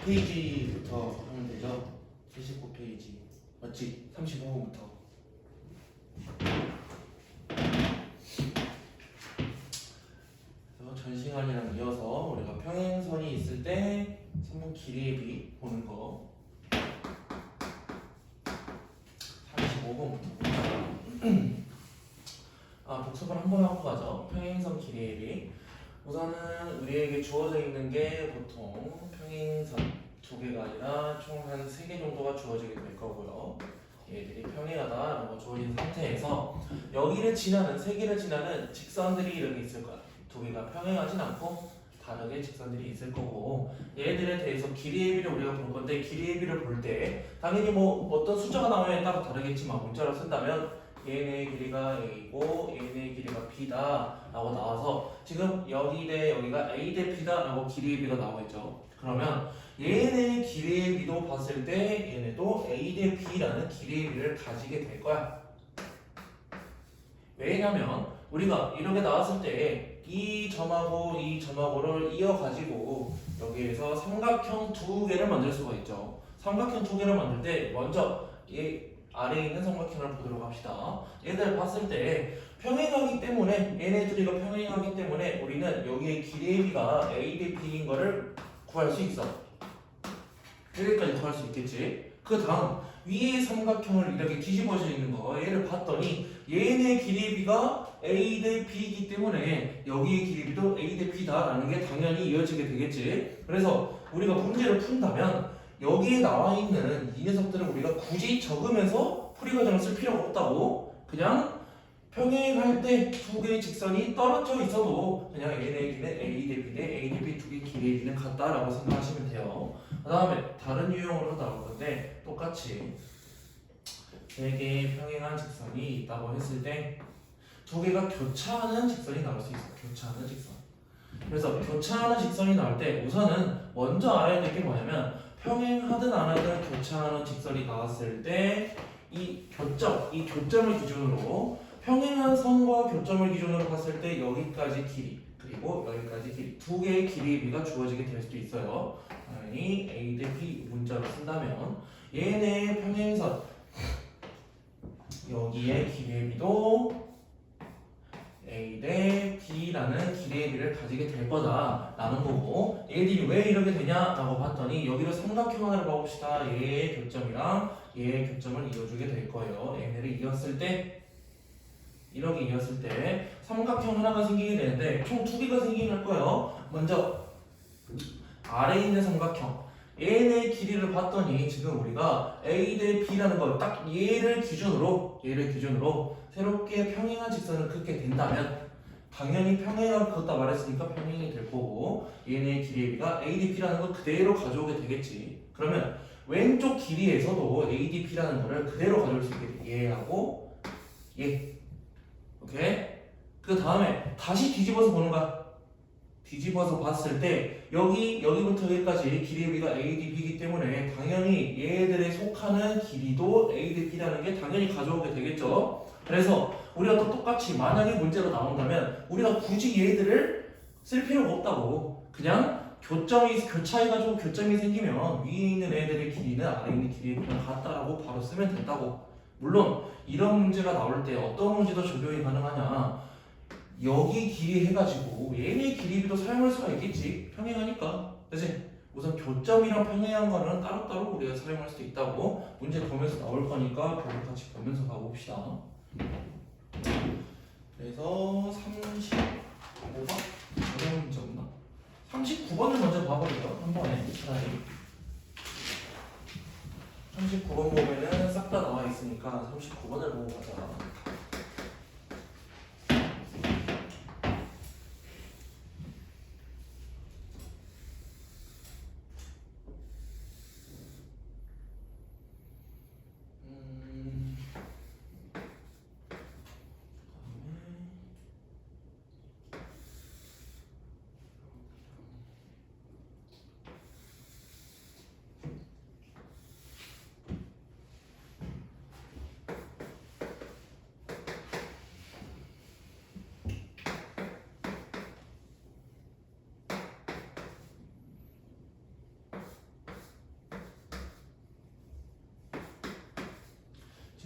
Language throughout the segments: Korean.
79페이지부터 하면 되죠? 79페이지 맞지? 35분부터. 그래서 전 시간이랑 이어서 우리가 평행선이 있을 때 선분 길이의 비 보는 거 35분부터 복습을 한번 하고 가죠. 평행선 길이의 비. 우선은 우리에게 주어져 있는 게 보통 평행선 2개가 아니라 총 한 3개 정도가 주어지게 될 거고요. 얘들이 평행하다라고 주어진 상태에서 여기를 지나는 3개를 지나는 직선들이 이렇게 있을 거야. 2개가 평행하진 않고 다르게 직선들이 있을 거고, 얘들에 대해서 길이의 비를 우리가 볼 건데, 길이의 비를 볼 때 당연히 뭐 어떤 숫자가 나오냐에 따라 다르겠지만 문자로 쓴다면 얘네의 길이가 A고 얘네의 길이가 B다 라고 나와서 지금 여기 대 여기가 A 대 B다 라고 길이의 비가 나와있죠. 그러면 얘네의 길이의 비도 봤을 때 얘네도 A 대 B라는 길이의 비를 가지게 될 거야. 왜냐면 우리가 이렇게 나왔을 때 이 점하고 이 점하고를 이어가지고 여기에서 삼각형 2개를 만들 수가 있죠. 삼각형 2개를 만들 때 먼저 얘 아래에 있는 삼각형을 보도록 합시다. 얘들 봤을 때 평행하기 때문에 얘네들이가 평행하기 때문에 우리는 여기에 길이의 비가 A 대 B인 거를 구할 수 있어. 여기까지 구할 수 있겠지. 그 다음 위에 삼각형을 이렇게 뒤집어져 있는 거 얘를 봤더니 얘네 길이의 비가 A 대 B이기 때문에 여기의 길이의 비도 A 대 B다 라는 게 당연히 이어지게 되겠지. 그래서 우리가 문제를 푼다면 여기에 나와 있는 이 녀석들은 우리가 굳이 적으면서 풀이 과정을 쓸 필요가 없다고, 그냥 평행할 때 2개의 직선이 떨어져 있어도 그냥 얘네의 길이는 A 대 B 대 A 대 B 2개의 길이의 비는 같다라고 생각하시면 돼요. 그 다음에 다른 유형으로 나올 건데 똑같이 3개의 평행한 직선이 있다고 했을 때 2개가 교차하는 직선이 나올 수 있어. 교차하는 직선. 그래서 교차하는 직선이 나올 때 우선은 먼저 알아야 될 게 뭐냐면, 평행하든 안 하든 교차하는 직선이 나왔을 때 이 교점을 기준으로 평행한 선과 교점을 기준으로 봤을 때 여기까지 길이 그리고 여기까지 길이 2개의 길이의 비가 주어지게 될 수도 있어요. 당연히 A 대 B 문자로 쓴다면 얘네의 평행선 여기에 길이의 비도 A 대 B라는 길이의 비를 가지게 될 거다라는 거고, 얘들이 왜 이렇게 되냐라고 봤더니 여기로 삼각형 하나를 봐봅시다. 얘의 교점이랑 얘의 교점을 이어주게 될 거예요. 얘네를 이었을 때 이렇게 이었을 때 삼각형 하나가 생기게 되는데 총 2개가 생기게 될 거예요. 먼저 아래에 있는 삼각형 얘의 길이를 봤더니 지금 우리가 A 대 B라는 걸 딱 얘를 기준으로 새롭게 평행한 직선을 긋게 된다면 당연히 평행을 긋다 말했으니까 평행이 될 거고, 얘네의 길이의 비가 A 대 B라는 걸 그대로 가져오게 되겠지. 그러면 왼쪽 길이에서도 A 대 B라는 거를 그대로 가져올 수 있게 돼. 얘하고 얘. 오케이? 그 다음에 다시 뒤집어서 보는 거야. 뒤집어서 봤을 때 여기부터 여기까지 길이의 비가 A 대 B이기 때문에 당연히 얘들에 속하는 길이도 A 대 B라는 게 당연히 가져오게 되겠죠. 그래서 우리가 또 똑같이 만약에 문제로 나온다면 우리가 굳이 얘들을 쓸 필요가 없다고, 그냥 교차해가지고 교점이 생기면 위에 있는 애들의 길이는 아래에 있는 길이의 비랑 같다라고 바로 쓰면 된다고. 물론 이런 문제가 나올 때 어떤 문제도 적용이 가능하냐, 여기 길이 해가지고 얘네 길이도 사용할 수가 있겠지. 평행하니까. 그치? 우선 교점이랑 평행한 거는 따로따로 우리가 사용할 수도 있다고. 문제 보면서 나올 거니까 그걸 같이 보면서 가봅시다. 그래서 35번? 어려운 문제 없나? 39번을 먼저 봐버려요. 한 번에 차라리. 39번 보면은 싹 다 나와 있으니까 39번을 보고 가자.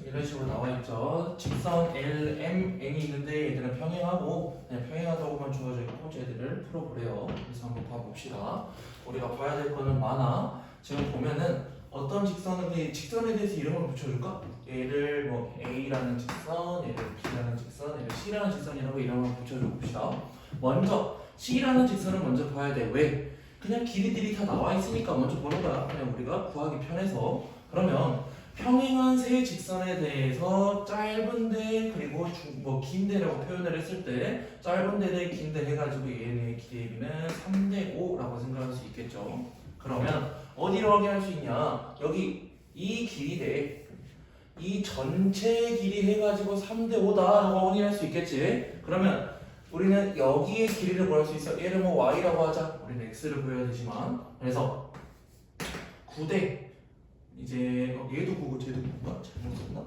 이런 식으로 나와 있죠. 직선 L, M, N이 있는데 얘들은 평행하고 그냥 평행하다고만 주어져 있고 얘들을 풀어보래요. 그래서 한번 봐봅시다. 우리가 봐야 될 거는 많아. 지금 보면은 어떤 직선에 대해서 이름을 붙여줄까? 얘를 뭐 A라는 직선, 얘를 B라는 직선, 얘를 C라는 직선이라고 이름을 붙여줘 봅시다. 먼저 C라는 직선을 먼저 봐야 돼. 왜? 그냥 길이들이 다 나와 있으니까 먼저 보는 거야. 그냥 우리가 구하기 편해서. 그러면 평행한 세 직선에 대해서 짧은데 그리고 뭐 긴데라고 표현을 했을 때 짧은데 대 긴데 해가지고 얘네의 기대비는 3대 5라고 생각할 수 있겠죠. 그러면 어디로 확인할 수 있냐? 여기 이 길이 대 이 전체 길이 해가지고 3대 5다라고 확인할 수 있겠지. 그러면 우리는 여기의 길이를 구할 수 있어. 얘를 뭐 y라고 하자. 우리는 x를 구해야 되지만 그래서 9대 이제 얘도 9고 쟤도 9가 잘못 썼나?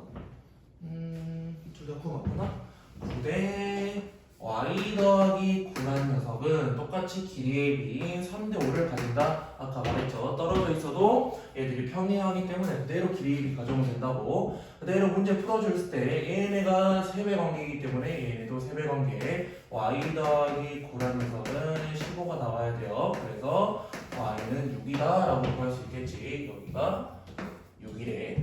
둘 다 9 맞구나. 9대 y 더하기 9라는 녀석은 똑같이 길이의 비인 3대 5를 가진다. 아까 말했죠. 떨어져 있어도 얘들이 평행하기 때문에 그대로 길이의 비 가져오면 된다고. 그대로 문제 풀어줄 때 얘네가 세배 관계이기 때문에 얘네도 세배 관계 y 더하기 9라는 녀석은 15가 나와야 돼요. 그래서 y는 6이다 라고 구할 수 있겠지. 여기가 6이래.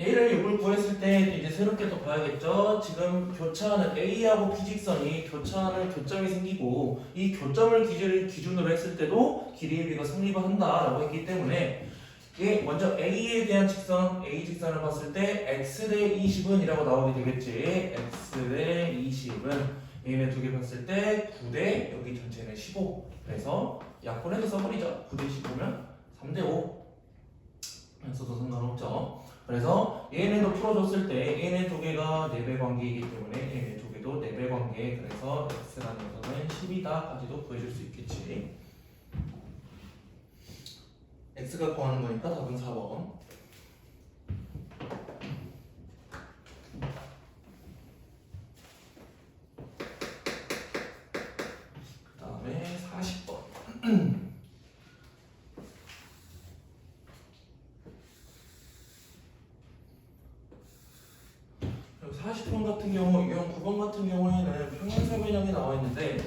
얘를 6을 구했을 때 이제 새롭게 또 봐야겠죠. 지금 교차하는 A하고 B직선이 교차하는 교점이 생기고 이 교점을 기준으로 했을 때도 길이의 비가 성립을 한다라고 했기 때문에 이게 먼저 A에 대한 직선, A 직선을 봤을 때 x 대 20은 이라고 나오게 되겠지. x 대 20은 얘네 두 개 봤을 때 9대 여기 전체는 15. 그래서 약분해서 써버리죠. 9대 15면 3대 5. 써도 상관없죠. 그래서 얘네도 풀어줬을 때 얘네 두 개가 4배 관계이기 때문에 얘네 두 개도 4배 관계. 그래서 x라는 녀석은 10이다까지도 구해줄 수 있겠지. x가 구하는 거니까 답은 4번. 그 다음에 40번. 40번 같은 경우, 이런 9번 같은 경우에는 평행사변형이 나와 있는데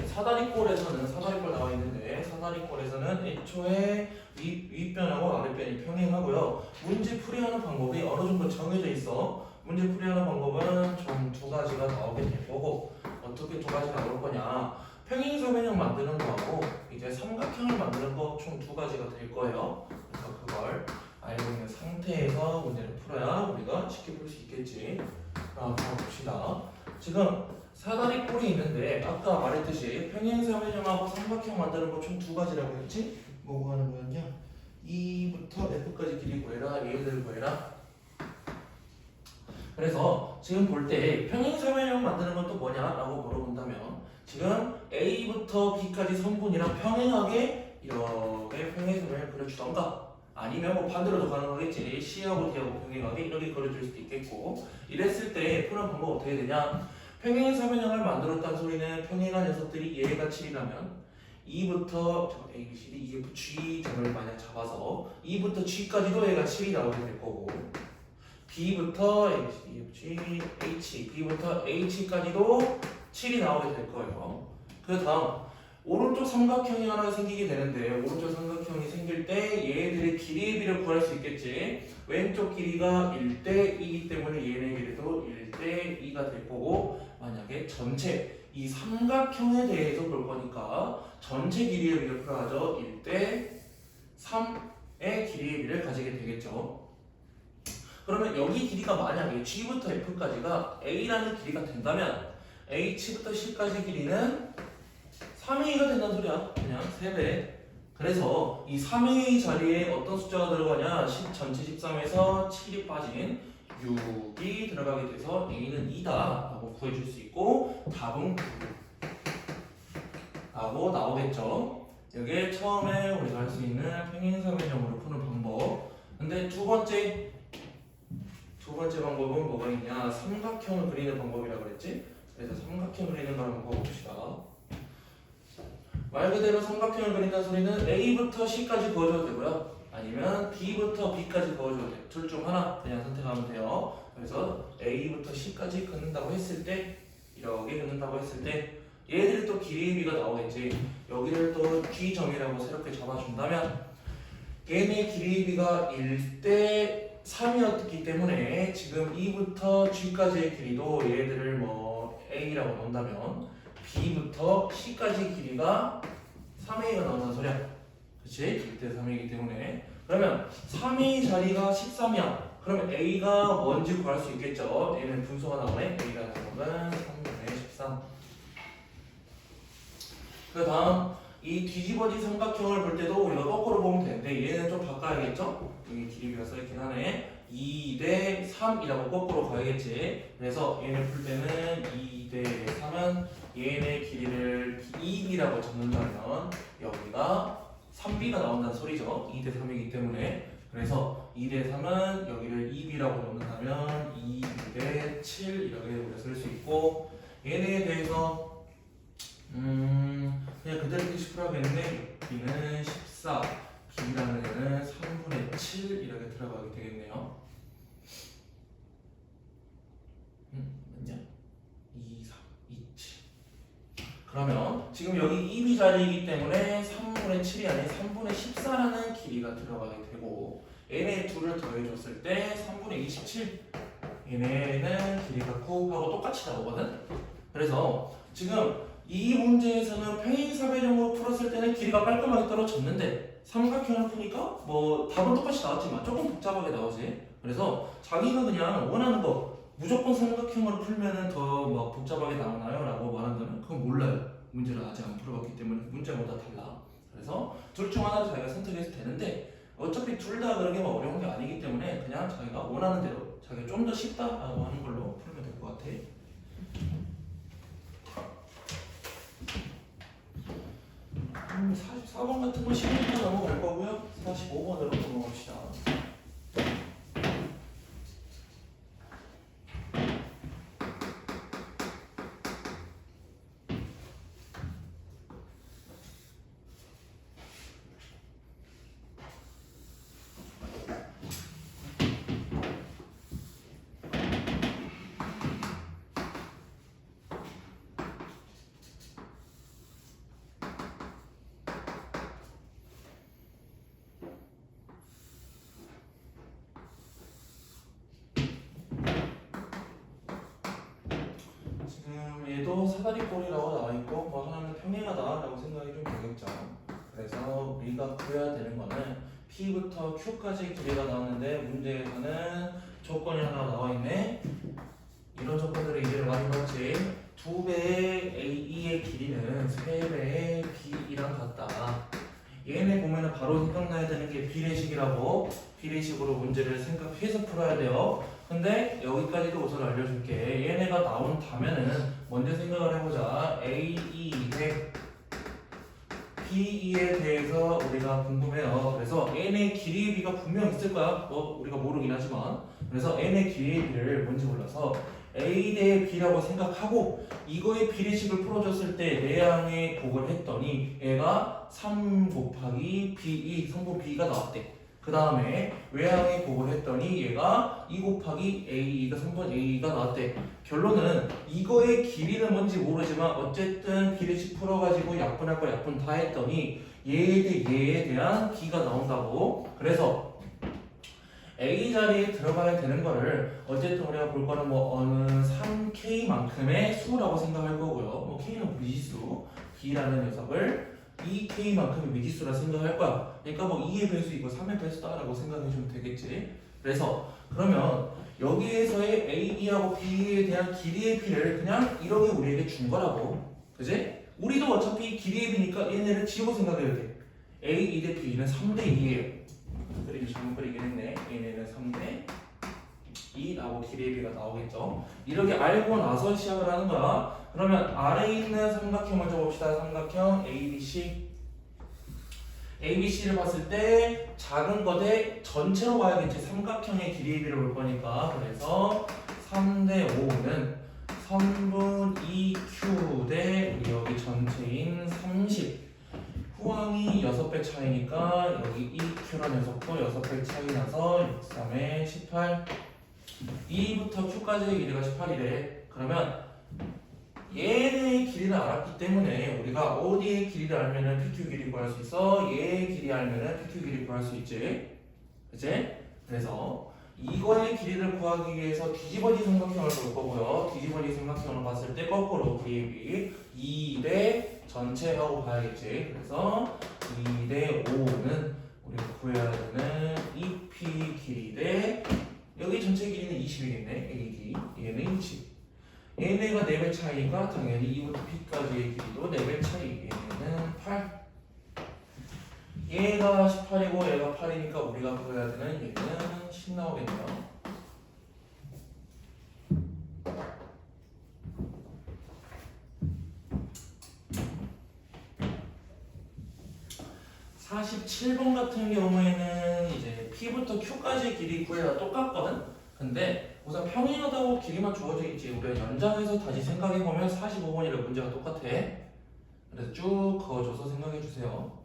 사다리꼴에서는 나와 있는데 사다리꼴에서는 애초에 윗변하고 아랫변이 평행하고요. 문제 풀이하는 방법이 어느 정도 정해져 있어. 문제 풀이하는 방법은 총 2가지가 나오게 될 거고 어떻게 2가지가 나올 거냐? 평행사변형 만드는 거하고 이제 삼각형을 만드는 거 총 2가지가 될 거예요. 그래서 그걸 알고 있는 상태에서 문제를 풀어야 우리가 쉽게 풀 수 있겠지. 한번 봅시다. 지금 사다리 꼴이 있는데 아까 말했듯이 평행사변형하고 삼각형 만드는 거 총 2가지라고 했지? 뭐가 하는 거였냐? 2부터 F까지 길이 구해라. 얘들 구해라. 그래서 지금 볼 때 평행사변형 만드는 건 또 뭐냐라고 물어본다면 지금 A부터 B까지 선분이랑 평행하게 이렇게 평행사변을 그려주던가 아니면 뭐 반대로도 가능하겠지. C하고 D하고 평행하게 이렇게 그려줄 수도 있겠고 이랬을 때 푸는 방법 어떻게 되냐? 평행사변형을 만들었다는 소리는 평행한 녀석들이 얘가 7이라면 2부터 A, B, C, D, E, F, G 점을 만약 잡아서 2부터 G까지도 얘가 7이 나오게 될 거고 B부터 A, B, C, D, E, F, G, H, B부터 H까지도 7이 나오게 될 거예요. 그 다음 오른쪽 삼각형이 하나 생기게 되는데 오른쪽 삼각형이 생길 때 얘들의 길이의 비를 구할 수 있겠지. 왼쪽 길이가 1대2이기 때문에 얘네 길이도 1대2가 될 거고 만약에 전체 이 삼각형에 대해서 볼 거니까 전체 길이의 비를 풀어야죠. 1대3의 길이의 비를 가지게 되겠죠. 그러면 여기 길이가 만약에 G부터 F까지가 A라는 길이가 된다면 H부터 C까지 길이는 3A가 된다는 소리야. 그냥 3배. 그래서 이 3A 자리에 어떤 숫자가 들어가냐? 전체 13에서 7이 빠진 6이 들어가게 돼서 A는 2다 라고 구해줄 수 있고 답은 9 라고 나오겠죠. 이게 처음에 우리가 할 수 있는 평행사변형으로 푸는 방법. 근데 두 번째 방법은 뭐가 있냐? 삼각형을 그리는 방법이라고 그랬지? 그래서 삼각형 그리는 걸 한번 봐봅시다. 말 그대로 삼각형을 그린다는 소리는 A부터 C까지 그어줘도 되고요. 아니면 B부터 B까지 그어줘도 돼. 둘 중 하나 그냥 선택하면 돼요. 그래서 A부터 C까지 긋는다고 했을 때 이렇게 긋는다고 했을 때 얘들이 또 길이의 B가 나오겠지. 여기를 또 G점이라고 새롭게 잡아준다면 얘네 길이의 B가 1대 3이었기 때문에 지금 E부터 G까지의 길이도 얘들을 뭐 A라고 놓는다면 B부터 C까지 길이가 3A가 나온다는 소리야. 그치? 1대 3이기 때문에 그러면 3A 자리가 13이야. 그러면 A가 뭔지 구할 수 있겠죠. 얘는 분수가 나오네. A라는 것은 3분의 13. 그 다음 이 뒤집어진 삼각형을 볼 때도 우리가 거꾸로 보면 되는데 얘는 좀 바꿔야겠죠? 여기 길이가 써있긴 하네. 2대 3이라고 거꾸로 가야겠지. 그래서 얘를 풀 때는 2대 3은 얘네 길이를 2b라고 잡는다면 여기가 3b가 나온다는 소리죠. 2대 3이기 때문에. 그래서 2대 3은 여기를 2b라고 놓는다면 2대 7 이렇게 우리가 쓸 수 있고 얘네에 대해서 그냥 그대로 표시하겠는데 B는 14, B라는 애는 3분의 7 이렇게 들어가게 되겠네요. 맞냐? 2, 3, 2, 7. 그러면 지금 여기 2B 자리이기 때문에 3분의 7이 아닌 3분의 14라는 길이가 들어가게 되고 얘네 둘을 더해줬을 때 3분의 27 얘네는 길이가 9하고 똑같이 나오거든. 그래서 지금 이 문제에서는 평행사배경으로 풀었을 때는 길이가 깔끔하게 떨어졌는데 삼각형을 푸니까 뭐 답은 똑같이 나왔지만 조금 복잡하게 나오지. 그래서 자기가 그냥 원하는 거 무조건 삼각형으로 풀면은 더 막 복잡하게 나오나요? 라고 말한다면 그건 몰라요. 문제를 아직 안 풀어봤기 때문에 문제마다 달라. 그래서 둘 중 하나를 자기가 선택해도 되는데 어차피 둘 다 그렇게 막 어려운 게 아니기 때문에 그냥 자기가 원하는 대로 자기가 좀 더 쉽다라고 하는 걸로 풀면 될 것 같아. 44번 같은 건 10분만 넘어갈 거고요. 45번으로 넘어갑시다. 지금 얘도 사다리꼴이라고 나와있고 뭐 하나는 평행하다라고 생각이 좀 되겠죠. 그래서 우리가 구해야 되는 거는 P부터 Q까지 길이가 나왔는데 문제에서는 조건이 하나 나와있네. 이런 조건들을 이제를 많이 봤지. 2배의 AE의 길이는 3배의 B이랑 같다. 얘네 보면은 바로 생각나야 되는 게 비례식이라고. 비례식으로 문제를 생각해서 풀어야 돼요. 근데 여기까지도 우선 알려줄게. 얘네가 나온다면은 먼저 생각을 해보자. AE 대 BE에 대해서 우리가 궁금해요. 그래서 n의 길이의 비가 분명 있을 거야. 뭐 우리가 모르긴 하지만. 그래서 n의 길이의 비를 뭔지 몰라서 A 대 B라고 생각하고 이거의 비례식을 풀어줬을 때 내양의 곱을 했더니 얘가 3 곱하기 B2 성분 B가 나왔대. 그 다음에 외항의 곱을 했더니 얘가 2 곱하기 A2가 성분 A가 나왔대. 결론은 이거의 길이는 뭔지 모르지만 어쨌든 비례식 풀어가지고 약분할 거 약분 다 했더니 얘에 대한 B가 나온다고. 그래서 A 자리에 들어가야 되는 거를 어쨌든 우리가 볼 거는 뭐 어느 3K만큼의 수라고 생각할 거고요. 뭐 K는 미지수, B라는 녀석을 2K만큼의 미지수라 생각할 거야. 그러니까 뭐 2의 배수이고 3의 배수다라고 생각해주면 되겠지. 그래서 그러면 여기에서의 AE하고 B에 대한 길이의 B를 그냥 이렇게 우리에게 준 거라고. 그지? 우리도 어차피 길이의 B니까 얘네를 지우고 생각해야 돼. AE 대 B는 3대 2예요. 그리고 잘못 그리긴 했네. 얘네는 3대 2라고 길이의 B가 나오겠죠. 이렇게 알고 나서 시작을 하는 거야. 그러면 아래에 있는 삼각형을 적읍시다. 삼각형 ABC. ABC를 봤을 때 작은 거 대 전체로 봐야겠지. 삼각형의 길이의 B를 볼 거니까. 그래서 3대 5는 3분 2Q 대 여기 전체인 30. 포항이 6배 차이니까 여기 2Q란 녀석도 6배 차이 나서 3에 18 E부터 Q까지의 길이가 18이래. 그러면 얘의 길이를 알았기 때문에 우리가 OD의 길이를 알면은 PQ 길이 구할 수 있어. 얘의 길이 알면은 PQ 길이 구할 수 있지. 그치? 그래서 이거의 길이를 구하기 위해서 뒤집어진 삼각형을 볼 거고요. 뒤집어진 삼각형을 봤을 때 거꾸로 그립이 2대 전체하고 봐야겠지. 그래서 2대 5는 우리가 구해야 되는 EP 길이 대 여기 전체 길이는 20이겠네. A 길이. 얘는 20. 얘네가 4배 차이니까 당연히 2부터 P까지의 길이도 4배 차이. 얘네는 8. 얘가 18이고 얘가 8이니까 우리가 구해야 되는 얘는 10 나오겠네요. (47번) 같은 경우에는 이제 P부터 Q까지의 길이 구해야 똑같거든? 근데 우선 평행하다고 길이만 주어져 있지. 우리가 연장해서 다시 생각해보면 45번이랑 문제가 똑같아. 그래서 쭉 그어줘서 생각해주세요.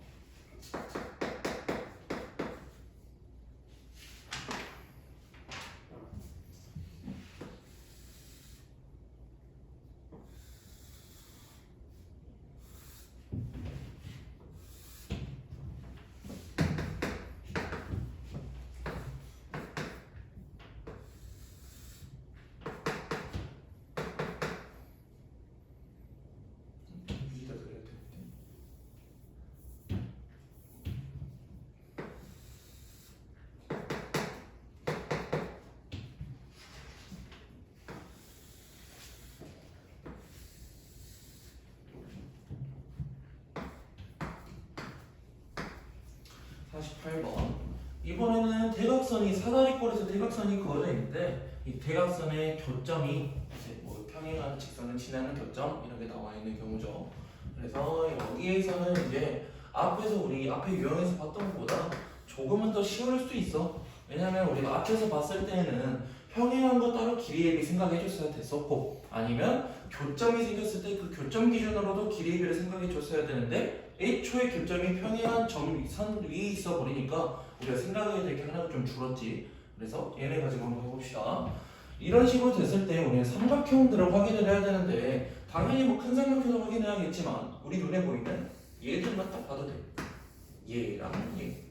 48번. 이번에는 대각선이 사다리꼴에서 대각선이 그어져 있는데 이 대각선의 교점이 이제 뭐 평행하는 직선을 지나는 교점 이렇게 나와 있는 경우죠. 그래서 여기에서는 이제 앞에서 우리 앞에 유형에서 봤던 것보다 조금은 더 쉬울 수도 있어. 왜냐면 우리가 앞에서 봤을 때는 평행한 거 따로 길이의 비 생각해 줬어야 됐었고 아니면 교점이 생겼을 때 그 교점 기준으로도 길이의 비를 생각해 줬어야 되는데 애초에 교점이 평행한 선 위에 있어 버리니까 우리가 생각해야 될 게 하나가 좀 줄었지. 그래서 얘네 가지고 한번 해봅시다. 이런 식으로 됐을 때 우리는 삼각형들을 확인을 해야 되는데 당연히 뭐 큰 삼각형을 확인해야겠지만 우리 눈에 보이는 얘들만 딱 봐도 돼. 얘랑 얘.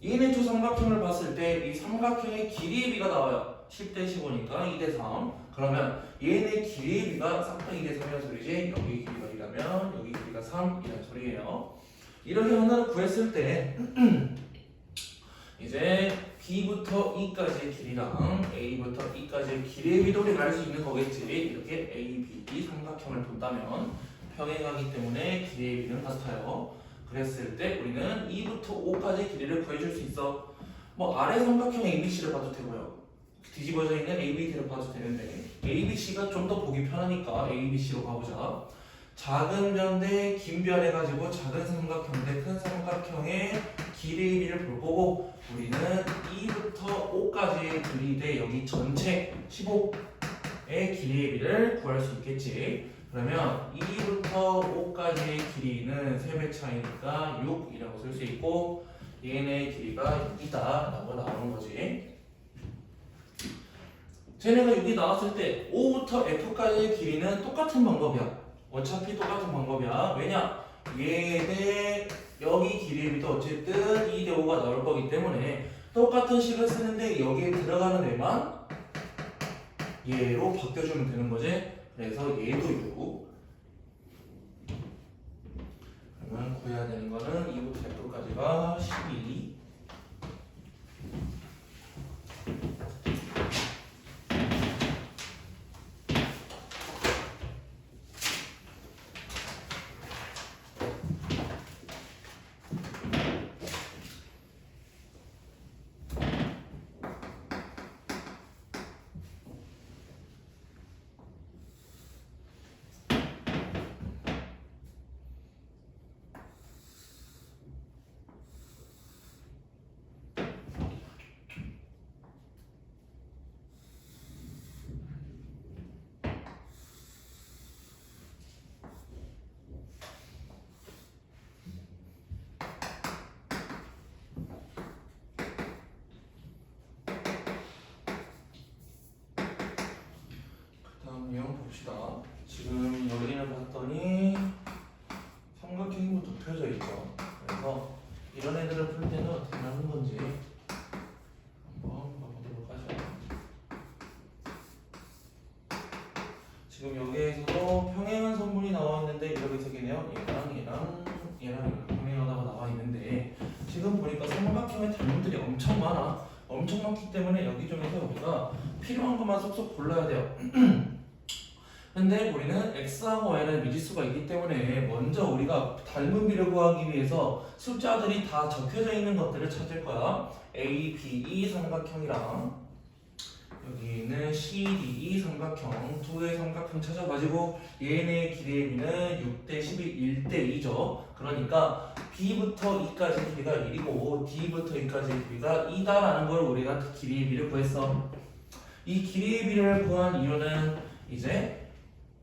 얘네 두 삼각형을 봤을 때 이 삼각형의 길이의 비가 나와요. 10대 15니까 2대 3. 그러면 얘네 길이의 비가 싹 다 2대 3이라는 소리지. 여기 길이가 2라면 여기 길이가 3이라는 소리예요. 이렇게 하나를 구했을 때 이제 B부터 E까지의 길이랑 A부터 E까지의 길이의 비도 우리가 알 수 있는 거겠지. 이렇게 A, B, B 삼각형을 본다면 평행하기 때문에 길이의 비는 같아요. 그랬을 때 우리는 2부터 5까지의 길이를 구해줄 수 있어. 뭐 아래 삼각형 ABC를 봐도 되고요. 뒤집어져 있는 ABD를 봐도 되는데 ABC가 좀 더 보기 편하니까 ABC로 가보자. 작은 변 대 긴 변 해가지고 작은 삼각형 대 큰 삼각형의 길이의 비를 볼 거고 우리는 2부터 5까지의 길이 대 여기 전체 15의 길이의 비를 구할 수 있겠지. 그러면 2부터 5까지의 길이는 3배 차이니까 6이라고 쓸 수 있고 얘네 길이가 6이다 라고 나오는 거지. 쟤네가 6이 나왔을 때 5부터 F까지의 길이는 똑같은 방법이야. 어차피 똑같은 방법이야. 왜냐? 얘 대 여기 길이의 비도 어쨌든 2대 5가 나올 거기 때문에 똑같은 식을 쓰는데 여기에 들어가는 애만 얘로 바뀌어주면 되는 거지. 그래서 얘도 6. 그러면 구해야 되는 거는 2부터 F까지가 12. 지금 여기에서도 평행한 선분이 나와 있는데 이렇게 생기네요. 얘랑 평행하다가 나와 있는데 지금 보니까 삼각형의 닮음들이 엄청 많아. 엄청 많기 때문에 여기 중에서 우리가 필요한 것만 쏙쏙 골라야 돼요. 근데 우리는 x하고 y는 미지수가 있기 때문에 먼저 우리가 닮은 비를 구하기 위해서 숫자들이 다 적혀져 있는 것들을 찾을 거야. A, B, E 삼각형이랑 여기는 C, D, E 삼각형 두 개의 삼각형 찾아가지고 얘네 길이의 비는 6대 11, 1대 2죠. 그러니까 B부터 E까지 길이가 1이고 D부터 E까지 길이가 2다라는 걸 우리가 길이의 비를 구했어. 이 길이의 비를 구한 이유는 이제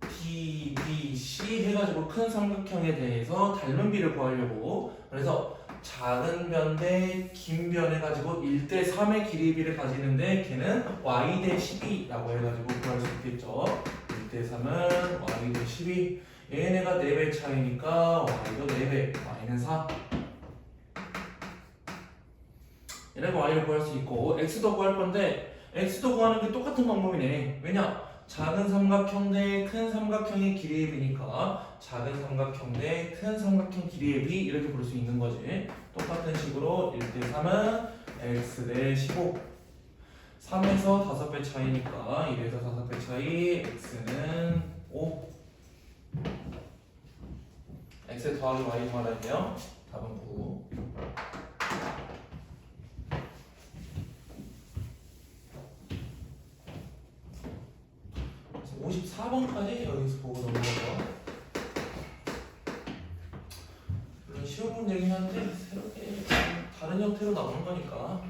D, B, C 해가지고 큰 삼각형에 대해서 닮은 비를 구하려고. 그래서 작은 변 대 긴 변 해가지고 1대 3의 길이의 비를 가지는데 걔는 y 대 12라고 해가지고 구할 수 있겠죠. 1대 3은 y 대 12. 얘네가 4배 차이니까 y도 4배, y는 4. 이렇게 y를 구할 수 있고 x도 구할 건데 x도 구하는 게 똑같은 방법이네. 왜냐? 작은 삼각형 대 큰 삼각형의 길이의 비니까 작은 삼각형 대 큰 삼각형 길이의 비 이렇게 볼 수 있는 거지. 똑같은 식으로 1대 3은 x 대 15. 3에서 5배 차이니까 1에서 5배 차이 x는 5. x 더하기 y 더하라는데요. 답은 9. 54번까지 여기서 보고 넘어가서 물론 쉬운 문제긴 한데 새롭게 다른 형태로 나오는 거니까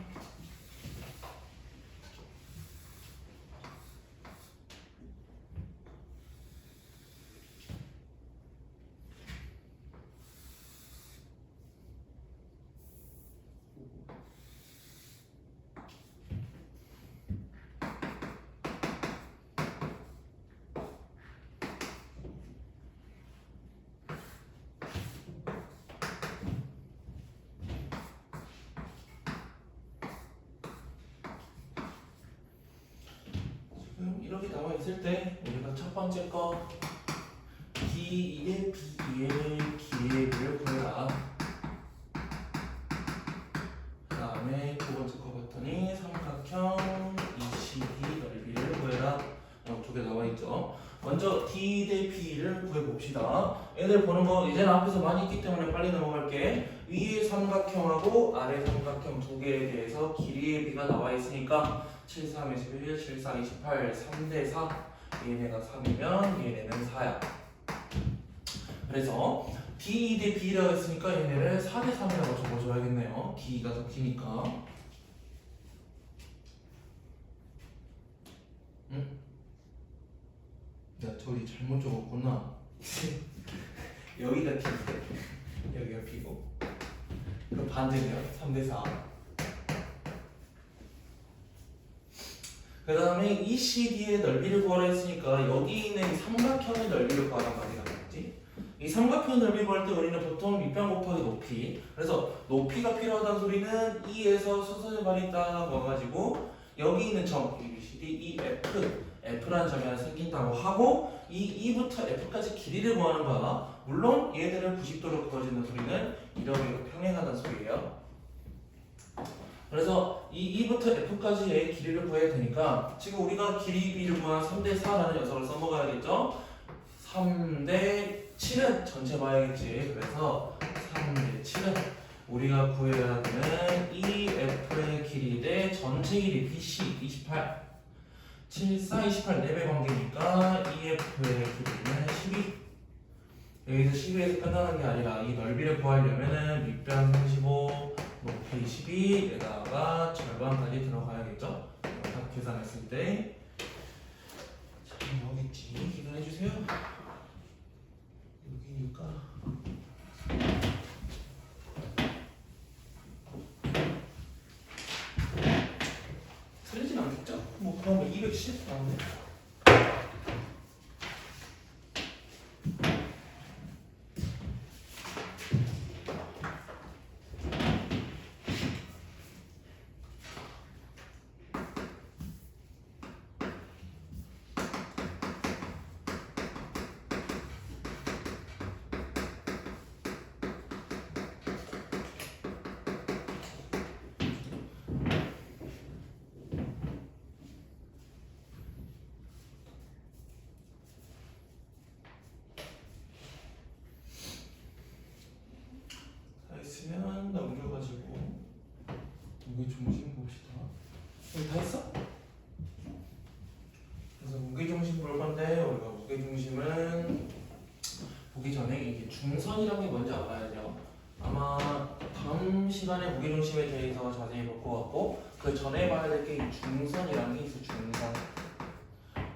이렇게 나와 있을 때 우리가 첫 번째 거 D2의 B의 길이의 비를 구해라. 그 다음에 두 번째 거 봤더니 삼각형 ECD 넓이를 구해라. 두 개 나와 있죠. 먼저 D 대 B를 구해봅시다. 얘들 보는 거 이제는 앞에서 많이 있기 때문에 빨리 넘어갈게. 위에 삼각형하고 아래 삼각형 두 개에 대해서 길이의 비가 나와 있으니까 7, 3, 21, 7, 4, 28, 3대 4. 얘네가 3이면 얘네는 4야. 그래서 D 대 B라고 했으니까 얘네를 4대 3이라고 적어줘야겠네요. D가 더 기니까. 응? 야, 저기 잘못 적었구나. 여기가 D인데 여기가 B고. 그럼 반대네요. 3대 4. 그 다음에 ECD의 넓이를 구하라 했으니까 여기 있는 이 삼각형의 넓이를 구하란 말이란 말이지. 이 삼각형 넓이 구할 때 우리는 보통 밑변 곱하기 높이. 그래서 높이가 필요하다는 소리는 E에서 수소제발이 딱 와가지고 여기 있는 점 EBCD, EF, F라는 점이 하나 생긴다고 하고 이 E부터 F까지 길이를 구하는 거야. 물론 얘들을 90도로 그어주는 소리는 이렇게 평행하다는 소리예요. 그래서 이 E부터 F까지의 길이를 구해야 되니까 지금 우리가 길이 비를 구한 3대 4라는 녀석을 써먹어야겠죠. 3대 7은 전체 봐야겠지. 그래서 3대 7은 우리가 구해야 되는 EF의 길이 대 전체 길이 BC 28. 7, 4, 28 4배 관계니까 EF의 길이는 12. 여기서 12에서 끝나는 게 아니라 이 넓이를 구하려면은 밑변 35, 높이 12에다가 절반까지 들어가야겠죠? 딱 계산했을 때. 자, 여기 있지. 계산해주세요. 여기니까. 틀리진 않겠죠? 뭐 그러면 210 나오네. 무게중심은 보기 전에 이게 중선이라는 게 뭔지 알아야 돼요. 아마 다음 시간에 무게중심에 대해서 자세히 볼 것 같고 그 전에 봐야 될 게 이 중선이라는 게 있어. 중선.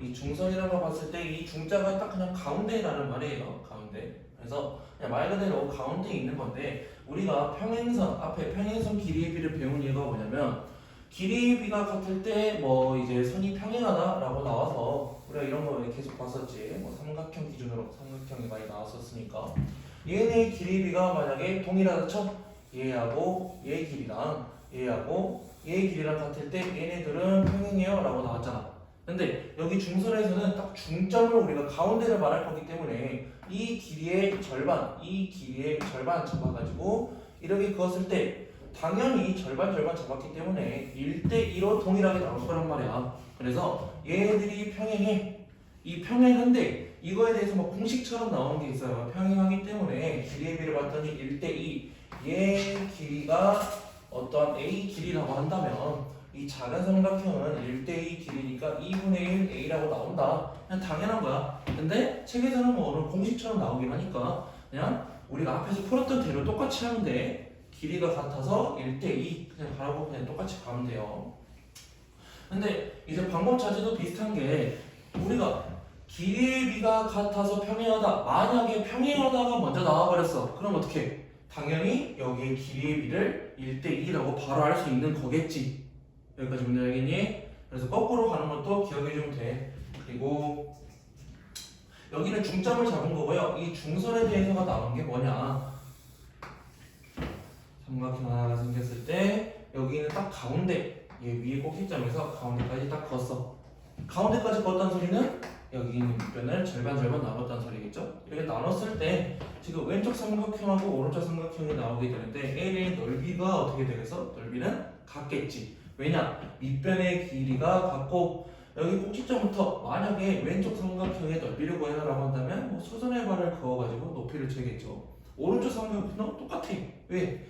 이 중선이라는 걸 봤을 때 이 중자가 딱 그냥 가운데라는 말이에요. 가운데. 그래서 그냥 말 그대로 가운데에 있는 건데 우리가 평행선 앞에 평행선 길이의 비를 배운 이유가 뭐냐면 길이의 비가 같을 때 뭐 이제 선이 평행하다라고 나와서 우리가 이런 거 계속 봤었지. 뭐 삼각형 기준으로 삼각형이 많이 나왔었으니까 얘네의 길이의 비가 만약에 동일하다 쳐 얘하고 얘 길이랑 얘하고 얘 길이랑 같을 때 얘네들은 평행해요 라고 나왔잖아. 근데 여기 중선에서는 딱 중점을 우리가 가운데를 말할 거기 때문에 이 길이의 절반, 이 길이의 절반 잡아가지고 이렇게 그었을 때 당연히 절반 잡았기 때문에 1대2로 동일하게 나올 거란 말이야. 그래서 얘네들이 평행해. 이 평행한데 이거에 대해서 막 공식처럼 나오는 게 있어요. 평행하기 때문에 길이의 비를 봤더니 1대2. 얘 길이가 어떤 A 길이라고 한다면 이 작은 삼각형은 1대2 길이니까 2분의 1 A라고 나온다. 그냥 당연한 거야. 근데 책에서는 뭐 어느 공식처럼 나오긴 하니까 그냥 우리가 앞에서 풀었던 대로 똑같이 하면 돼. 길이가 같아서 1대2 그냥 가라고 그냥 똑같이 가면 돼요. 근데 이제 방법 자체도 비슷한 게 우리가 길이의 비가 같아서 평행하다. 만약에 평행하다가 먼저 나와버렸어. 그럼 어떻게? 당연히 여기에 길이의 비를 1대2라고 바로 알 수 있는 거겠지. 여기까지 문제 알겠니? 그래서 거꾸로 가는 것도 기억해주면 돼. 그리고 여기는 중점을 잡은 거고요. 이 중선에 대해서가 나온 게 뭐냐? 삼각형 하나가 생겼을 때 여기는 딱 가운데 얘 위에 꼭지점에서 가운데까지 딱 그었어. 가운데까지 그었다는 소리는 여기 있는 밑변을 절반 나눴다는 소리겠죠? 이렇게 나눴을 때 지금 왼쪽 삼각형하고 오른쪽 삼각형이 나오게 되는데 L의 넓이가 어떻게 되겠어? 넓이는 같겠지. 왜냐? 밑변의 길이가 같고 여기 꼭지점부터 만약에 왼쪽 삼각형의 넓이를 구해라라고 한다면 뭐 수선의 발을 그어가지고 높이를 재겠죠. 오른쪽 삼각형은 똑같아. 왜?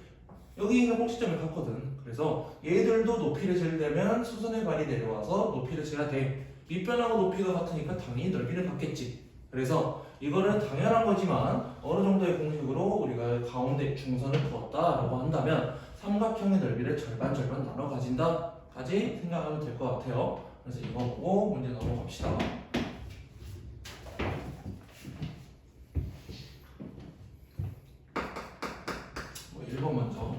여기 있는 꼭지점이 같거든. 그래서 얘들도 높이를 재려면 수선의 발이 내려와서 높이를 재야 돼. 밑변하고 높이가 같으니까 당연히 넓이는 같겠지. 그래서 이거는 당연한 거지만 어느 정도의 공식으로 우리가 가운데 중선을 그었다라고 한다면 삼각형의 넓이를 절반 나눠 가진다까지 생각하면 될 것 같아요. 그래서 이거 보고 문제 넘어갑시다. 뭐 1번 먼저.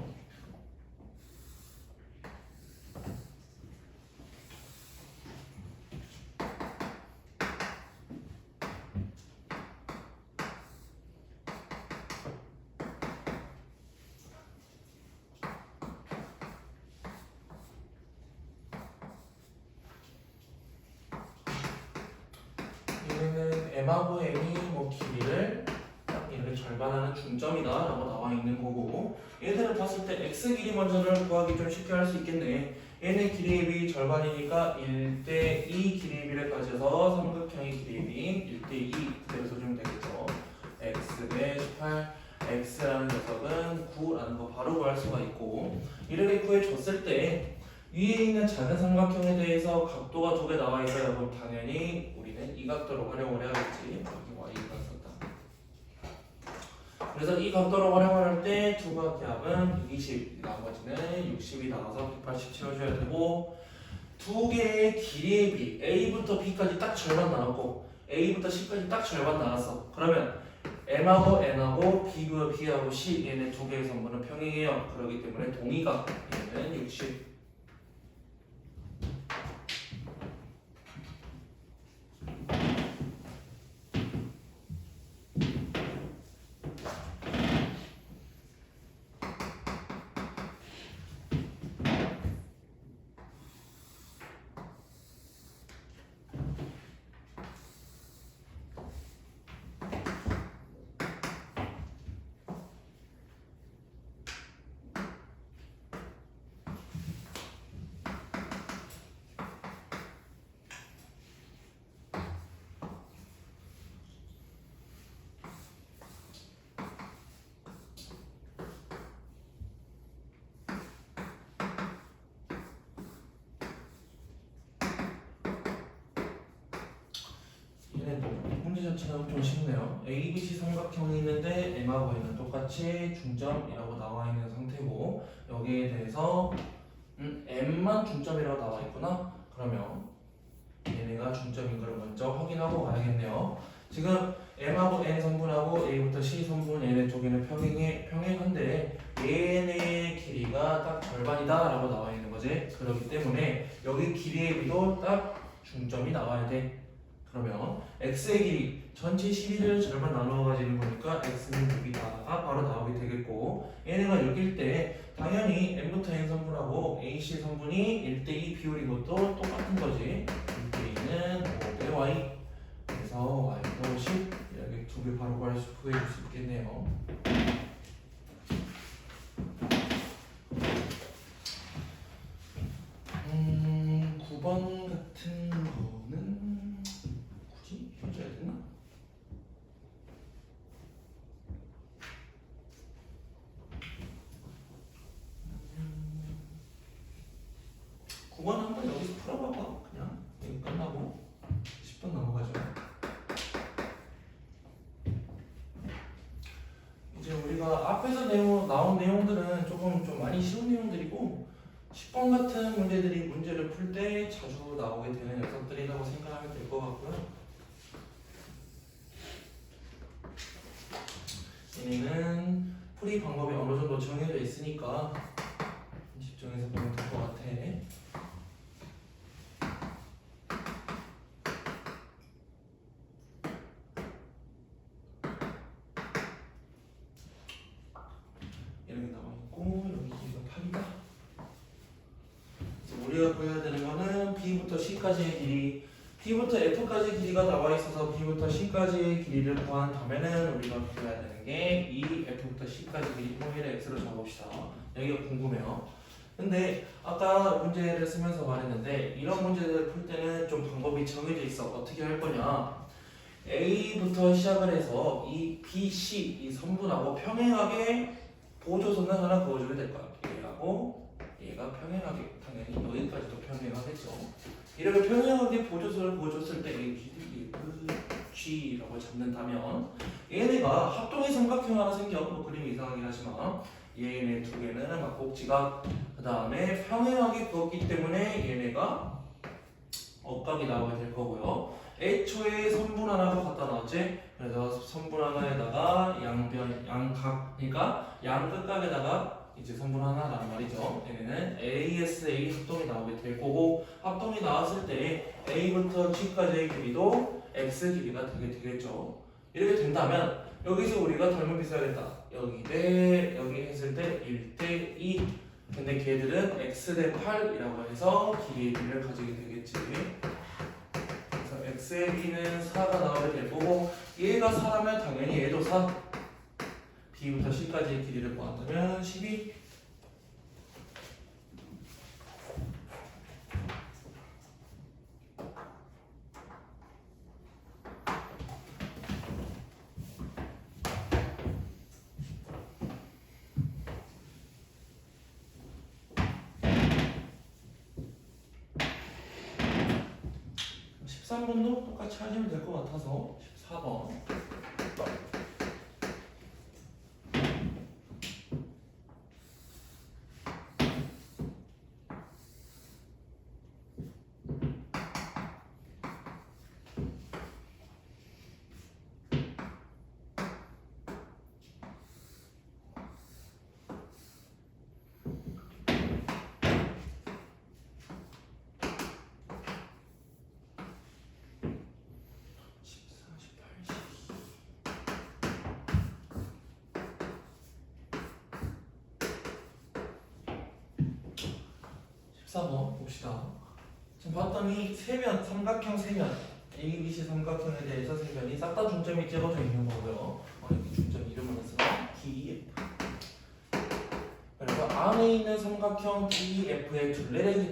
얘는 M하고 N이 뭐 길이를 딱 이렇게 절반하는 중점이다 라고 나와 있는 거고 얘들을 봤을 때 X 길이 먼저를 구하기 좀 쉽게 할 수 있겠네. 얘는 길이의 비 절반이니까 1대2 길이의 비를 가져서 삼각형의 길이의 비 1대2 그대로 써주면 되겠죠. X대 18 X라는 녀석은 9라는 거 바로 구할 수가 있고 이렇게 구해줬을 때 위에 있는 작은 삼각형에 대해서 각도가 두 개 나와 있어요. 그럼 당연히 우리는 이 각도로 활용을 해야겠지. 여기 Y가 썼다. 그래서 이 각도로 활용을 할 때 두 각의 합은 120, 나머지는 60이 나와서 180 채워줘야 되고 두 개의 길이의 비, A부터 B까지 딱 절반 나왔고 A부터 C까지 딱 절반 나왔어. 그러면 M하고 N하고 B하고 C 얘네 두 개의 선분은 평행해요. 그렇기 때문에 동의각 얘는 60. 얘네 또 문제 문제 자체는 좀 쉽네요. ABC 삼각형이 있는데 M하고 N은 똑같이 중점이라고 나와 있는 상태고 여기에 대해서 M만 중점이라고 나와 있구나. 그러면 얘네가 중점인 걸 먼저 확인하고 가야겠네요. 지금 M하고 N 선분하고 A부터 C 선분 얘네 쪽에는 평행한데 얘네 길이가 딱 절반이다 라고 나와 있는 거지. 그렇기 때문에 여기 길이의 비도 딱 중점이 나와야 돼. 그러면 x의 길이 전체 12를 절반 나누어 가지는 거니까 x는 6이다가 바로 나오게 되겠고 얘네가 6일 때 당연히 m부터 n 선분하고 ac 선분이 1대2 비율인 것도 똑같은 거지. 1대2는 5대 y 그래서 y도 10 이렇게 두 개 바로 구해줄 수 있겠네요. 9번 같은 거는 굳이 해줘야 되나? 음, 9번 한번 여기서 풀어봐봐. 그냥 여기 끝나고 10번 넘어가죠. 이제 우리가 앞에서 나온 내용들은 조금 좀 많이 쉬운 내용들이고 10번 같은 문제들이 문제를 풀 때 자주 나오게 되는 녀석들이라고 생각하면 될 것 같고요. 얘네는 풀이 방법이 어느 정도 정해져 있으니까 집중해서 보면 될 것 같아. 이렇게 나와 있고 여기 길이가 8이다. 우리가 구해야 되는 거는 B부터 C까지의 길이, B부터 F까지의 길이가 나와 있어서 B부터 C까지의 길이를 구한다면은 우리가 구해야 되는 게 이 F부터 C까지 길이 통일의 X로 잡읍시다. 여기가 궁금해요. 근데 아까 문제를 쓰면서 말했는데 이런 문제를 풀 때는 좀 방법이 정해져 있어. 어떻게 할 거냐? A부터 시작을 해서 이 B, C 이 선분하고 평행하게 보조선을 하나 그어주게 될 거야. 얘하고 얘가 평행하게 당연히 여기까지도 평행하겠죠. 이렇게 평행하게 보조선을 그어줬을 때 A, B, D, F, G라고 잡는다면 얘네가 합동의 삼각형 하나 생겨. 뭐 그림이 이상하긴 하지만 얘네 두 개는 막곡지각 그 다음에 평행하게 그었기 때문에 얘네가 억각이 나오게 될 거고요. 애초에 선분 하나가 갖다 놨지. 그래서 선분 하나에다가 양각 그러니까 양끝각에다가 이제 선분 하나란 말이죠. 얘네는 ASA 합동이 나오게 될 거고 합동이 나왔을 때 A부터 G까지의 길이도 X 길이가 되겠죠. 이렇게 된다면 여기서 우리가 닮은 비슷하겠다. 여기 대 여기 했을 때 1대2 근데 걔들은 x 대 8이라고 해서 길이의 비를 가지게 되겠지. 그래서 x의 b는 4가 나오게 될 거고 얘가 4라면 당연히 얘도 4 b부터 c까지의 길이를 구한다면 12 13번도 똑같이 하시면 될 것 같아서 14번 14번 봅시다. 지금 봤더니 세면, 삼각형 세면 ABC 삼각형에 대해서 세면이 싹 다 중점이 찍어져 있는 거고요. 여기 중점 이름을 써서 DF. 그래서 안에 있는 삼각형 DF의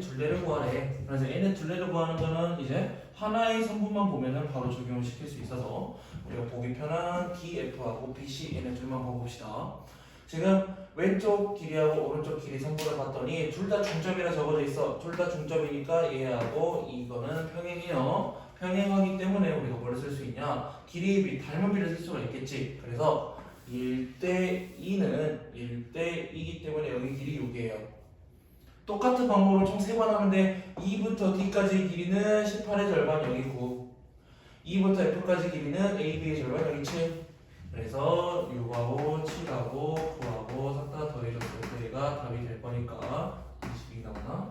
둘레를 구하래. 그래서 얘는 둘레를 구하는 거는 이제 하나의 선분만 보면은 바로 적용을 시킬 수 있어서 우리가 보기 편한 DF하고 BC 얘네 둘만 봐봅시다. 지금 왼쪽 길이하고 오른쪽 길이 선분을 봤더니 둘 다 중점이라 적어져 있어. 둘 다 중점이니까 얘하고 이거는 평행이요. 평행하기 때문에 우리가 뭘 쓸 수 있냐? 길이의 비, 닮은 비를 쓸 수가 있겠지. 그래서 1대 2이기 때문에 여기 길이 6이에요. 똑같은 방법으로 총 3번 하는데 2부터 D까지의 길이는 18의 절반 여기 9, 2부터 F까지 길이는 A, B의 절반 여기 7. 그래서 6하고 7하고 9하고 싹 다 더해줬을 때 얘가 답이 될 거니까 22 나오나?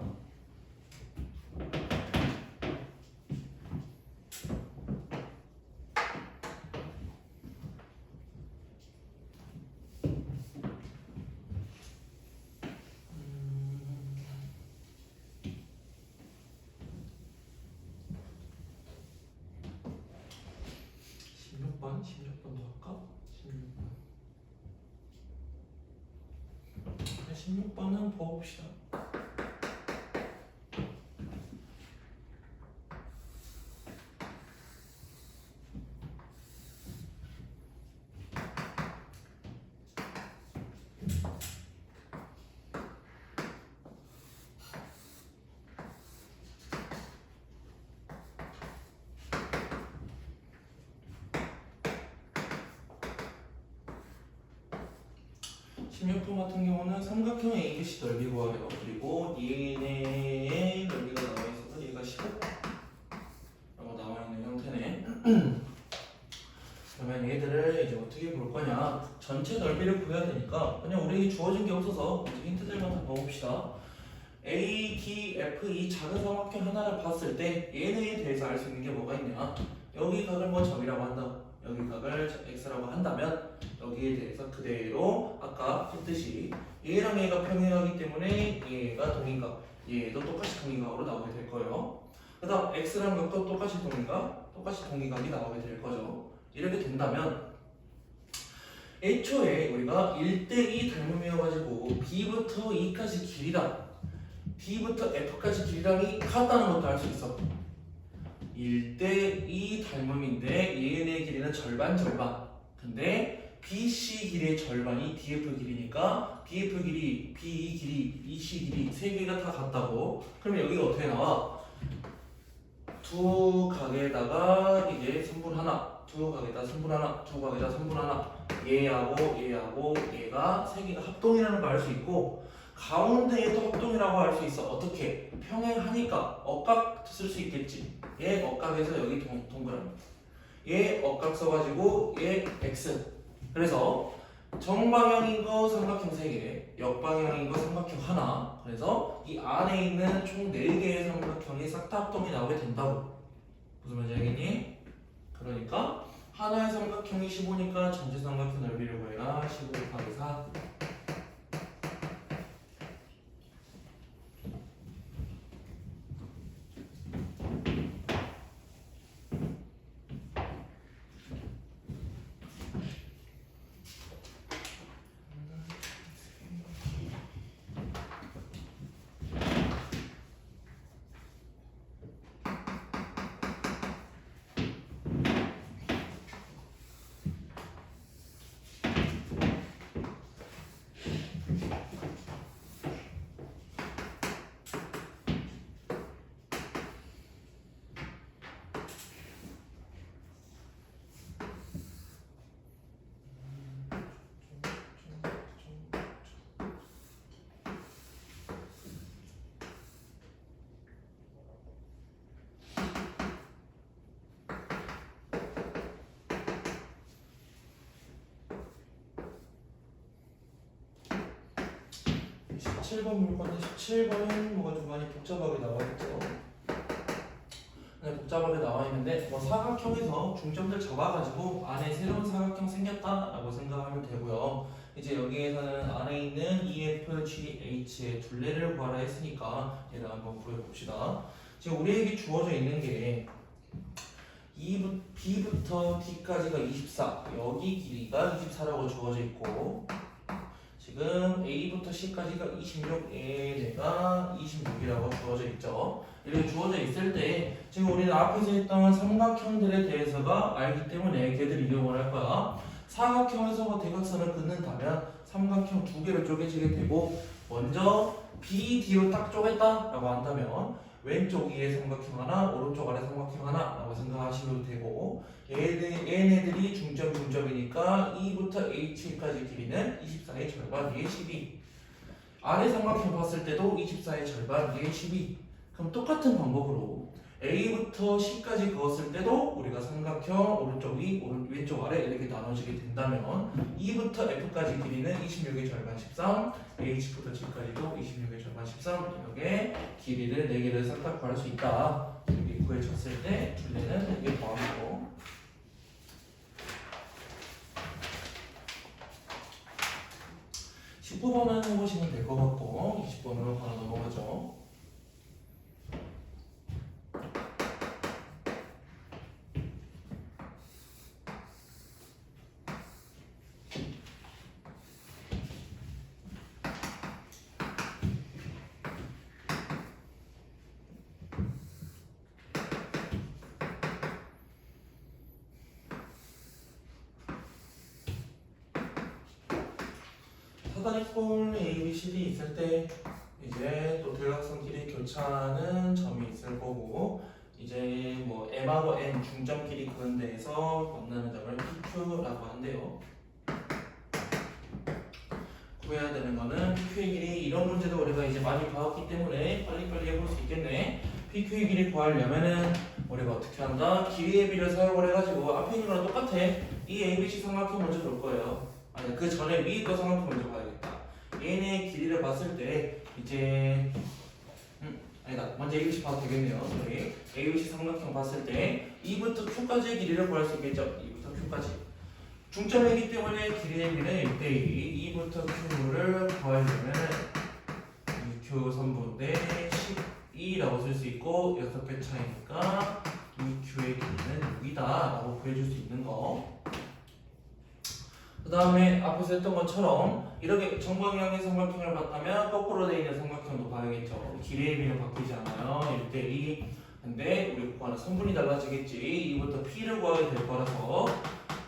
번 16번도 할까? 16번은 보고 봅시다. (16번) 같은 경우는 삼각형 ABC 넓이 구하래요. 그리고 얘네의 넓이가 나와 있어서 얘가 15라고 나와 있는 형태네. 그러면 얘들을 이제 어떻게 볼 거냐? 전체 넓이를 구해야 되니까 그냥 우리에게 주어진 게 없어서 힌트들만 다 넣어봅시다. A, D, F 이 작은 삼각형 하나를 봤을 때 얘네에 대해서 알 수 있는 게 뭐가 있냐? 여기 각을 뭐 점이라고 한다. 여기 각을 x라고 한다면 여기에 대해서 그대로 아까 했듯이 얘랑 얘가 평행하기 때문에 얘가 동의각, 얘도 똑같이 동의각으로 나오게 될 거예요. 그 다음 x랑 각도 똑같이 동의각, 똑같이 동의각이 나오게 될 거죠. 이렇게 된다면 애초에 우리가 1대2 닮음이어가지고 b부터 e까지 길이랑 d부터 f까지 길이랑이 같다는 것도 알 수 있어. 1대2 닮음인데 얘네 길이는 절반. 근데 BC 길이의 절반이 DF 길이니까 DF 길이, BE 길이, EC 길이 세 개가 다 같다고. 그러면 여기가 어떻게 나와? 두 각에다가 이제 3분 하나, 두 각에다 3분 하나, 두 각에다 3분 하나. 얘하고 얘가 세 개가 합동이라는 걸 알 수 있고 가운데에도 합동이라고 할 수 있어. 어떻게? 평행하니까 억각 쓸 수 있겠지. 얘 억각에서 여기 동그라미. 얘 억각 써가지고 얘 x. 그래서 정방향인 거 삼각형 3개, 역방향인 거 삼각형 하나. 그래서 이 안에 있는 총 4개의 삼각형이 싹 다 합동이 나오게 된다고. 무슨 말인지 알겠니? 그러니까 하나의 삼각형이 15니까 전체 삼각형 넓이를 구해라. 15 곱하기 4. (17번) 볼 건데 17번은 뭐가 좀 많이 복잡하게 나와 있죠. 네, 복잡하게 나와 있는데 뭐 사각형에서 중점들 잡아가지고 안에 새로운 사각형 생겼다라고 생각하면 되고요. 이제 여기에서는 안에 있는 EFGH의 둘레를 구하라 했으니까 얘를 한번 구해봅시다. 지금 우리에게 주어져 있는 게 B부터 D까지가 24, 여기 길이가 24라고 주어져 있고 지금 A부터 C까지가 26, 얘가 26이라고 주어져 있죠. 이렇게 주어져 있을 때 지금 우리는 앞에서 했던 삼각형들에 대해서가 알기 때문에 걔들 이용을 할 거야. 사각형에서 대각선을 긋는다면 삼각형 2개로 쪼개지게 되고 먼저 BD로 딱 쪼갰다라고 한다면 왼쪽 위에 삼각형 하나, 오른쪽 아래 삼각형 하나 라고 생각하시면 되고, 얘네들이 중점이니까 E부터 H까지 길이는 24의 절반, 얘 12. 아래 삼각형 봤을 때도 24의 절반, 얘 12. 그럼 똑같은 방법으로 A부터 C까지 그었을 때도 우리가 삼각형 오른쪽 위, 왼쪽 아래 이렇게 나눠지게 된다면 E부터 F까지 길이는 26의 절반 13, H부터 G까지도 26의 절반 13 이렇게 길이를 4개를 싹다 구할 수 있다. 이렇게 구해졌을 때 둘레는 4개 더하고 19번은 해보시면 될 것 같고 20번으로 바로 넘어가죠. 사다리꼴 ABCD 있을 때 이제 또 대각선끼리 교차하는 점이 있을 거고, 이제 뭐 M하고 N 중점끼리 그런 데에서 만나는 점을 PQ라고 한대요. 구해야 되는 거는 PQ의 길이, 이런 문제도 우리가 이제 많이 봐왔기 때문에 빨리빨리 해볼 수 있겠네. PQ의 길이 구하려면은 우리가 어떻게 한다? 길이의 비를 사용을 해가지고 앞에 있는 거랑 똑같아. 이 ABC 삼각형 먼저 볼 거예요. 아니, 그 전에 위에 거 삼각형 먼저 봐야겠다. 얘네 길이를 봤을 때 이제 아니다, 먼저 ABC 봐도 되겠네요. 저희 ABC 삼각형 봤을 때 E부터 Q까지의 길이를 구할 수 있겠죠. E부터 Q까지 중점이기 때문에 길이의 비는 1대2. E부터 Q를 구하려면 Q 선분의 12라고 쓸 수 있고 6배 차이니까 EQ의 길이는 6이다 라고 구해줄 수 있는 거. 그 다음에 앞에서 했던 것처럼 이렇게 정방향의 삼각형을 봤다면 거꾸로 되어 있는 삼각형도 봐야겠죠. 길이의 비는 바뀌지 않아요. 1대2. 근데 우리 구하는 성분이 달라지겠지. 2부터 P를 구하게 될 거라서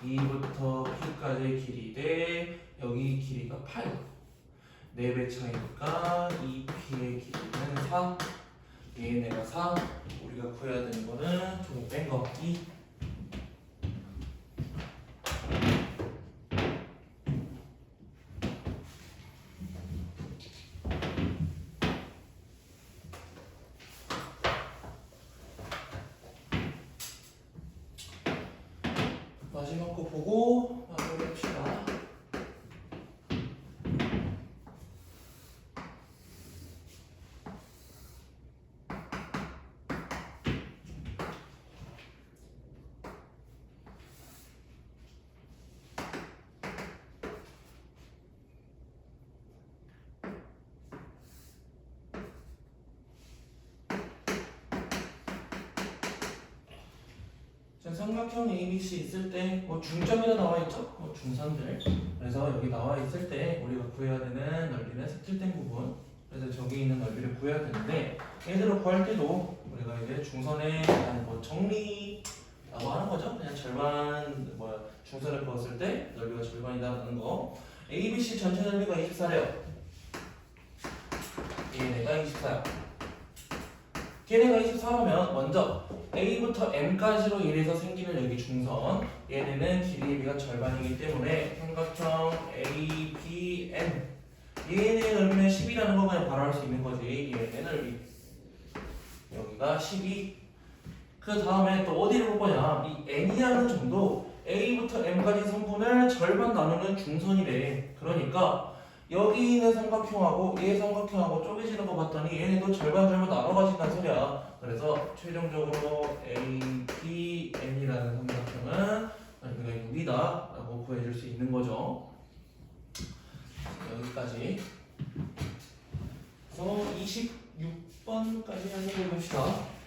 2부터 P까지의 길이 대 여기 길이가 8. 4배 차이니까 2P의 길이는 4. 얘네가 4. 우리가 구해야 되는 거는 조금 뺀 거 2. 마지막 거 보고 마무리합시다. 삼각형 ABC 있을 때 뭐 중점이라 나와 있죠? 뭐 중산들. 그래서 여기 나와 있을 때 우리가 구해야 되는 넓이는 색칠된 부분. 그래서 저기 있는 넓이를 구해야 되는데 얘들을 구할 때도 우리가 이제 중선에 뭐 정리라고 하는 거죠. 그냥 절반 중선을 그었을 때 넓이가 절반이다라는 거. ABC 전체 넓이가 24래요. 얘네가 24야. 걔네가 24라면 먼저 A부터 M까지로 인해서 생기는 여기 중선, 얘네는 길이의 비가 절반이기 때문에 삼각형 ABN, 얘네 넓이는 10이라는 거 그냥 바로 할 수 있는 거지. 얘네 넓이 여기가 12. 그 다음에 또 어디를 볼 거냐, 이 N이라는 점도 A부터 M까지 성분을 절반 나누는 중선이래. 그러니까 여기 있는 삼각형하고 얘 삼각형하고 쪼개지는 거 봤더니 얘네도 절반 나눠가진다는 소리야. 그래서 최종적으로 ABN이라는 삼각형은 넓이가 6이다 라고 구해줄 수 있는 거죠. 여기까지. 그래서 26번까지 한번 해봅시다.